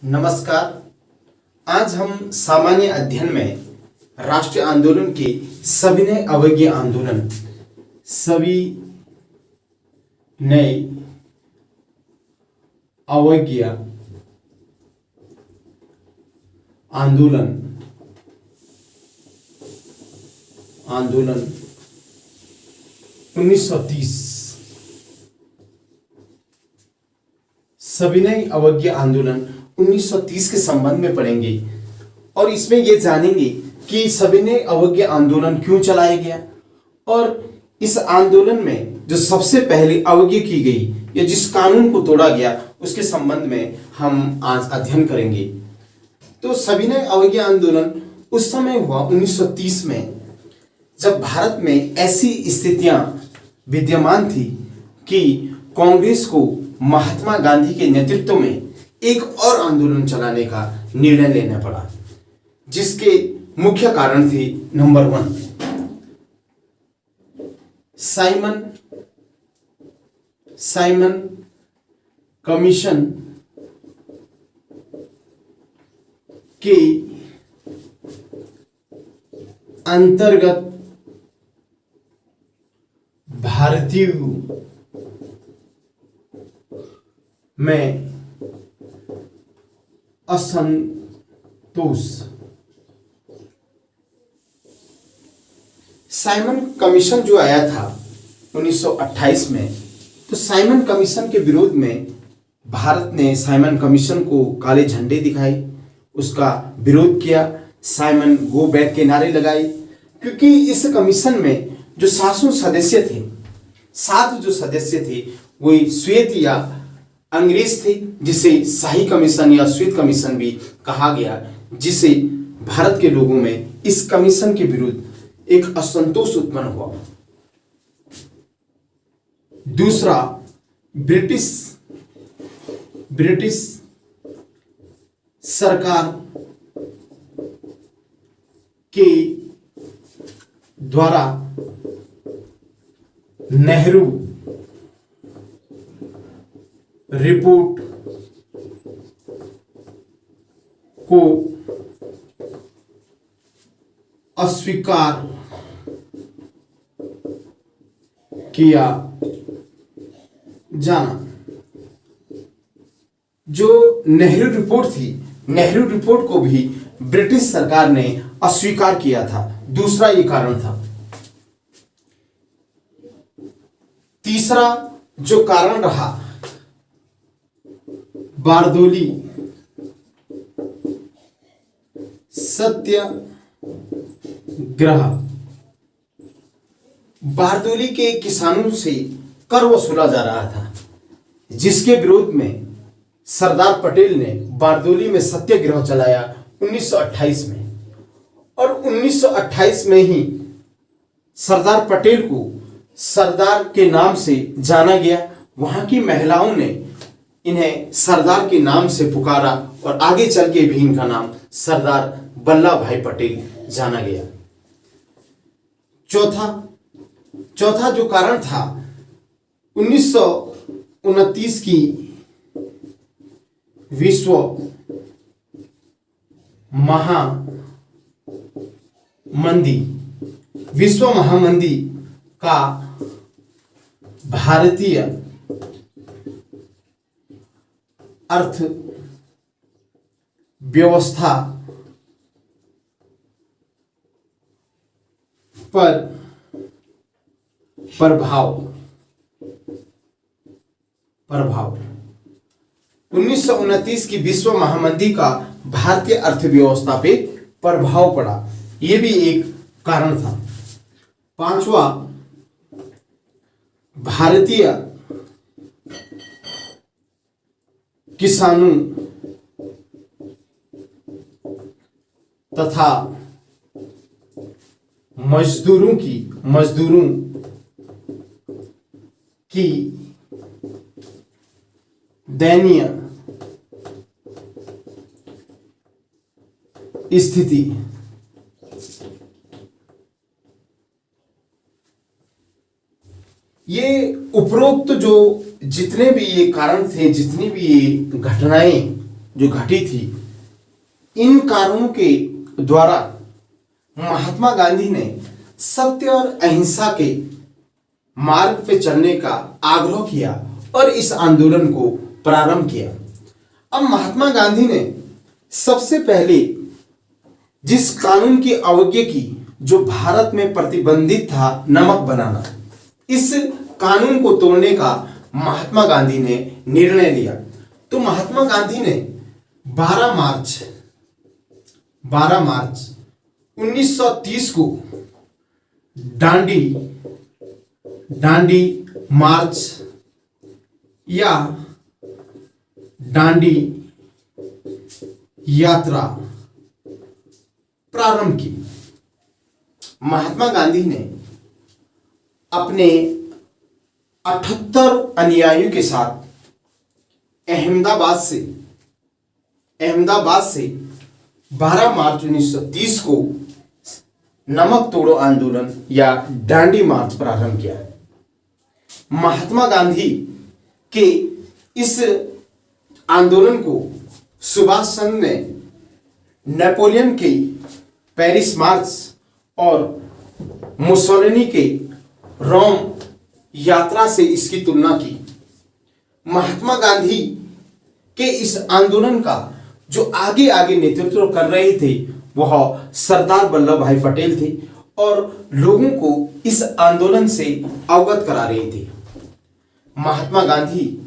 नमस्कार। आज हम सामान्य अध्ययन में राष्ट्रीय आंदोलन के सविनय अवज्ञा आंदोलन सविनय अवज्ञा आंदोलन 1930 सविनय अवज्ञा आंदोलन 1930 के संबंध में पढ़ेंगे और इसमें यह जानेंगे कि सविनय अवज्ञा आंदोलन क्यों चलाया गया और इस आंदोलन में जो सबसे पहले अवज्ञा की गई या जिस कानून को तोड़ा गया उसके संबंध में हम आज अध्ययन करेंगे। तो सविनय अवज्ञा आंदोलन उस समय हुआ 1930 में, जब भारत में ऐसी स्थितियां विद्यमान थी कि कांग्रेस को महात्मा गांधी के नेतृत्व में एक और आंदोलन चलाने का निर्णय लेना पड़ा, जिसके मुख्य कारण थे नंबर 1 साइमन कमीशन के अंतर्गत भारतीयों में असंतोष। साइमन कमीशन जो आया था 1928 में, तो साइमन कमीशन के विरोध में भारत ने साइमन कमीशन को काले झंडे दिखाए, उसका विरोध किया, साइमन गो बैक के नारे लगाए, क्योंकि इस कमीशन में जो 7 सदस्य थे, 7 जो सदस्य थे वही श्वेत या अंग्रेज थे, जिसे शाही कमीशन या श्वेत कमीशन भी कहा गया, जिसे भारत के लोगों में इस कमीशन के विरुद्ध एक असंतोष उत्पन्न हुआ। दूसरा, ब्रिटिश सरकार के द्वारा नेहरू रिपोर्ट को अस्वीकार किया जाना। जो नेहरू रिपोर्ट थी, नेहरू रिपोर्ट को भी ब्रिटिश सरकार ने अस्वीकार किया था। दूसरा ये कारण था। तीसरा जो कारण रहा, बारदोली सत्याग्रह। बारदोली के किसानों से कर वसूला जा रहा था, जिसके विरोध में सरदार पटेल ने बारदोली में सत्याग्रह चलाया 1928 में। और 1928 में ही सरदार पटेल को सरदार के नाम से जाना गया। वहां की महिलाओं ने इन्हें सरदार के नाम से पुकारा और आगे चल के भी इनका नाम सरदार वल्लभ भाई पटेल जाना गया। चौथा जो कारण था, 1929 की विश्व महामंदी का भारतीय अर्थव्यवस्था पर प्रभाव 1929 की विश्व महामंदी का भारतीय अर्थव्यवस्था पे प्रभाव पड़ा, यह भी एक कारण था। 5वां, भारतीय किसानों तथा मजदूरों की दयनीय स्थिति। ये उपरोक्त जो जितने भी ये कारण थे, जितनी भी ये घटनाएं जो घटी थी, इन कारणों के द्वारा महात्मा गांधी ने सत्य और अहिंसा के मार्ग पे चलने का आग्रह किया और इस आंदोलन को प्रारंभ किया। अब महात्मा गांधी ने सबसे पहले जिस कानून की अवज्ञा की, जो भारत में प्रतिबंधित था, नमक बनाना, इस कानून को तोड़ने का महात्मा गांधी ने निर्णय लिया। तो महात्मा गांधी ने 12 मार्च 1930 को दांडी मार्च या दांडी यात्रा प्रारंभ की। महात्मा गांधी ने अपने 78 अनुयायियों के साथ अहमदाबाद से 12 मार्च 1930 को नमक तोड़ो आंदोलन या दांडी मार्च प्रारंभ किया। महात्मा गांधी के इस आंदोलन को सुभाष चंद्र ने नेपोलियन के पेरिस मार्च और मुसोलिनी के रोम यात्रा से इसकी तुलना की। महात्मा गांधी के इस आंदोलन का जो आगे आगे नेतृत्व कर रहे थे वह सरदार वल्लभ भाई पटेल थे और लोगों को इस आंदोलन से अवगत करा रहे थे। महात्मा गांधी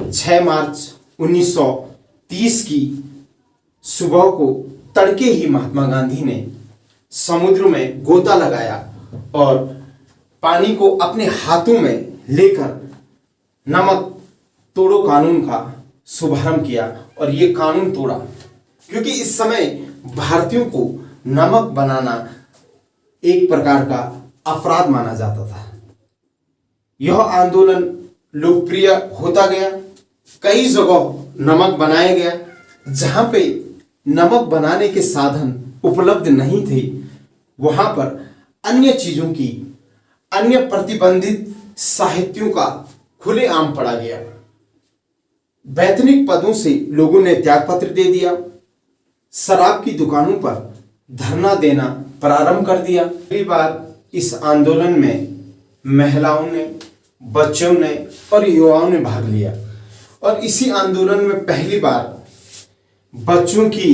6 मार्च 1930 की सुबह को तड़के ही महात्मा गांधी ने समुद्र में गोता लगाया और पानी को अपने हाथों में लेकर नमक तोड़ो कानून का शुभारंभ किया और ये कानून तोड़ा, क्योंकि इस समय भारतीयों को नमक बनाना एक प्रकार का अपराध माना जाता था। यह आंदोलन लोकप्रिय होता गया। कई जगह नमक बनाया गया। जहां पे नमक बनाने के साधन उपलब्ध नहीं थे वहां पर अन्य चीजों की, अन्य प्रतिबंधित साहित्यों का खुलेआम पड़ा गया। वैतनिक पदों से लोगों ने त्यागपत्र दे दिया। शराब की दुकानों पर धरना देना प्रारंभ कर दिया। पहली बार इस आंदोलन में महिलाओं ने, बच्चों ने और युवाओं ने भाग लिया और इसी आंदोलन में पहली बार बच्चों की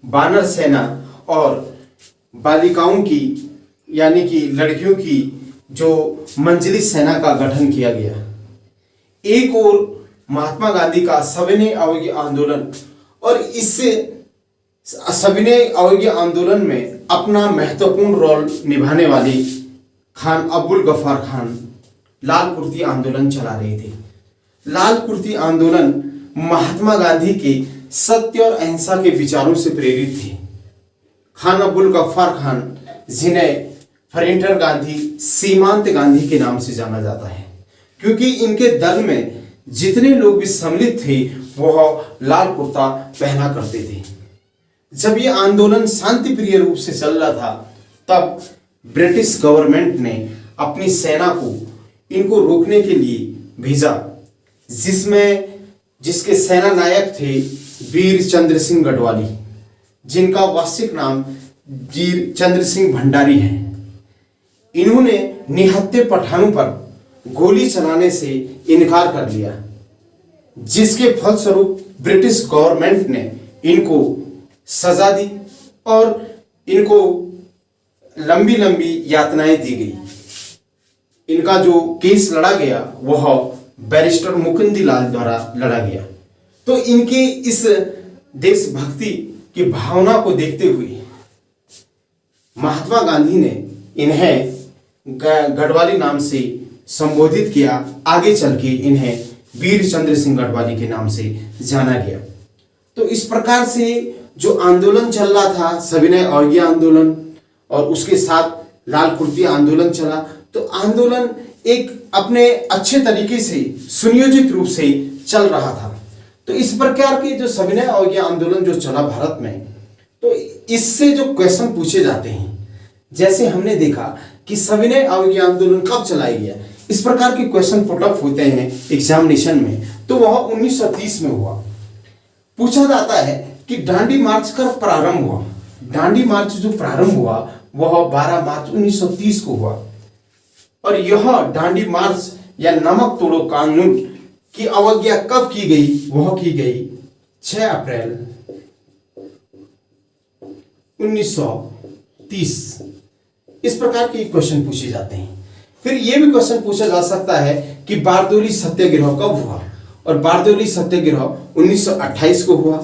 वानर सेना और बालिकाओं की यानी कि लड़कियों की जो मंजली सेना का गठन किया गया। एक और महात्मा गांधी का सविनय अवज्ञा आंदोलन, और इससे सविनय अवज्ञा आंदोलन में अपना महत्वपूर्ण रोल निभाने वाले खान अब्दुल गफ्फार खान लाल कुर्ती आंदोलन चला रहे थे। लाल कुर्ती आंदोलन महात्मा गांधी के सत्य और अहिंसा के विचारों से प्रेरित थे। खान अब्दुल गफ्फार खान, जिन्हें फरेंटर गांधी, सीमांत गांधी के नाम से जाना जाता है, क्योंकि इनके दल में जितने लोग भी सम्मिलित थे वह लाल कुर्ता पहना करते थे। जब ये आंदोलन शांति प्रिय रूप से चल रहा था तब ब्रिटिश गवर्नमेंट ने अपनी सेना को इनको रोकने के लिए भेजा, जिसके सेना नायक थे वीर चंद्र सिंह गढ़वाली, जिनका वास्तविक नाम वीर चंद्र सिंह भंडारी है। इन्होंने निहत्थे पठानों पर गोली चलाने से इनकार कर लिया, जिसके फलस्वरूप ब्रिटिश गवर्नमेंट ने इनको सजा दी और इनको लंबी लंबी यातनाएं दी गई। इनका जो केस लड़ा गया वह बैरिस्टर मुकुंदी लाल द्वारा लड़ा गया। तो इनके इस देशभक्ति की भावना को देखते हुए महात्मा गांधी ने इन्हें गढ़वाली नाम से संबोधित किया। आगे चल के इन्हें वीर चंद्र सिंह गढ़वाली के नाम से जाना गया। तो इस प्रकार से जो आंदोलन चल रहा था, सविनय अवज्ञा आंदोलन, और उसके साथ लाल कुर्ती आंदोलन चला, तो आंदोलन एक अपने अच्छे तरीके से सुनियोजित रूप से चल रहा था। तो इस प्रकार के जो सविनय अवज्ञा आंदोलन जो चला भारत में, तो इससे जो क्वेश्चन पूछे जाते हैं, जैसे हमने देखा कि सविनय अवज्ञा आंदोलन कब चलाया गया, इस प्रकार के क्वेश्चन पुटअप होते हैं एग्जामिनेशन में, तो वह 1930 में हुआ। पूछा जाता है कि दांडी मार्च का प्रारंभ हुआ, दांडी मार्च जो प्रारंभ हुआ वह 12 मार्च 1930 को हुआ और यह दांडी मार्च या नमक तोड़ो कानून की अवज्ञा कब की गई? वह की गई 6 अप्रैल 1930। इस प्रकार के क्वेश्चन पूछे जाते हैं। फिर यह भी क्वेश्चन पूछा जा सकता है कि बारदौली सत्याग्रह कब हुआ? और बारदौली सत्याग्रह 1928 को हुआ।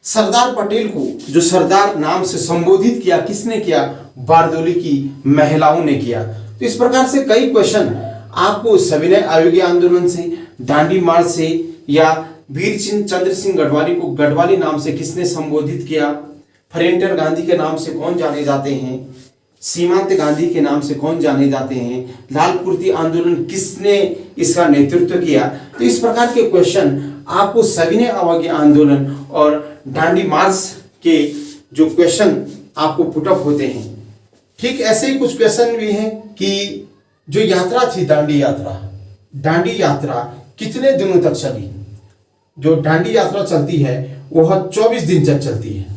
सरदार पटेल को जो सरदार नाम से संबोधित किया किसने किया? बारदौली की महिलाओं ने किया। तो इस प्रकार से कई क्वेश्चन आपको सविनय अवज्ञा आंदोलन से, दांडी मार्च से, या वीर चंद्र सिंह गढ़वाली को गढ़वाली नाम से किसने संबोधित किया, फरेंटर गांधी के नाम से कौन जाने जाते हैं, सीमांत गांधी के नाम से कौन जाने जाते हैं, लाल कुर्ती आंदोलन किसने इसका नेतृत्व किया। तो इस प्रकार के क्वेश्चन आपको सविनय अवज्ञा आंदोलन और दांडी मार्च के जो क्वेश्चन आपको पुटअप होते हैं। ठीक ऐसे ही कुछ क्वेश्चन भी हैं कि जो यात्रा थी दांडी यात्रा कितने दिनों तक चली? जो दांडी यात्रा चलती है वह 24 दिन तक चलती है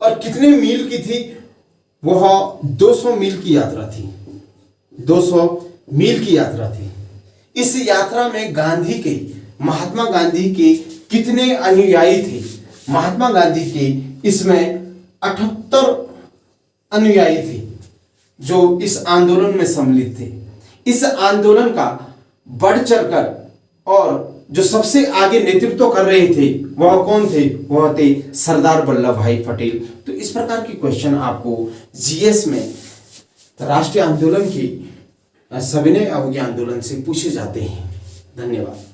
और कितने मील की थी? वह 200 मील की यात्रा थी, 200 मील की यात्रा थी। इस यात्रा में महात्मा गांधी के कितने अनुयायी थे? महात्मा गांधी के इसमें 78 अनुयायी थे जो इस आंदोलन में सम्मिलित थे। इस आंदोलन का बढ़ चढ़कर और जो सबसे आगे नेतृत्व कर रहे थे वह कौन थे? वह थे सरदार वल्लभ भाई पटेल। तो इस प्रकार के क्वेश्चन आपको जीएस में राष्ट्रीय आंदोलन की सविनय अवज्ञा आंदोलन से पूछे जाते हैं। धन्यवाद।